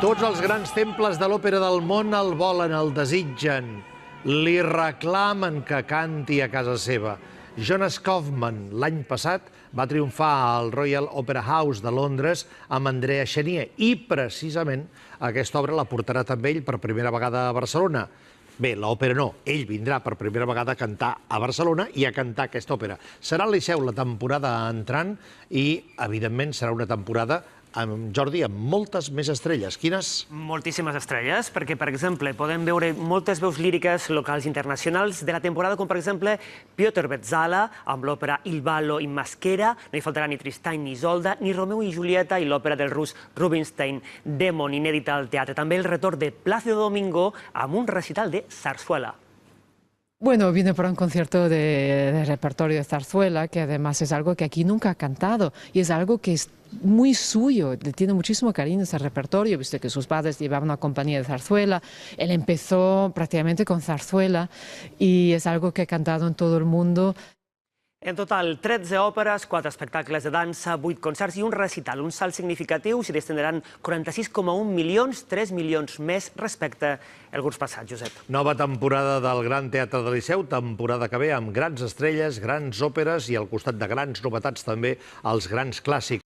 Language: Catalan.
Tots els grans temples de l'òpera del món el volen, el desitgen, li reclamen que canti a casa seva. Jonas Kaufmann, l'any passat, va triomfar al Royal Opera House de Londres amb Andrea Chenier i, precisament, aquesta obra la portarà també ell per primera vegada a Barcelona. Bé, l'òpera no, ell vindrà per primera vegada a cantar a Barcelona i a cantar aquesta òpera. Serà al Liceu la temporada entrant i, evidentment, serà una temporada amb Jordi, amb moltes més estrelles. Quines? Moltíssimes estrelles, perquè, per exemple, podem veure moltes veus líriques locals i internacionals de la temporada, com, per exemple, Piotr Beczala, amb l'òpera Il ballo in maschera, no hi faltarà ni Tristany ni Isolda, ni Romeo i Julieta i l'òpera del rus Rubinstein, Demon, inèdita al teatre. També el retorn de Plácido Domingo amb un recital de zarzuela. Bueno, viene para un concierto de repertorio de zarzuela, que además es algo que aquí nunca ha cantado y es algo que es muy suyo, le tiene muchísimo cariño ese repertorio, visto que sus padres llevaban una compañía de zarzuela, él empezó prácticamente con zarzuela y es algo que ha cantado en todo el mundo. En total, 13 òperes, 4 espectacles de dansa, 8 concerts i un recital. Un salt significatiu, s'hi destinaran 46,1 milions, 3 milions més respecte al curs passat, Josep. Nova temporada del Gran Teatre del Liceu, temporada que ve amb grans estrelles, grans òperes i al costat de grans novetats també els grans clàssics.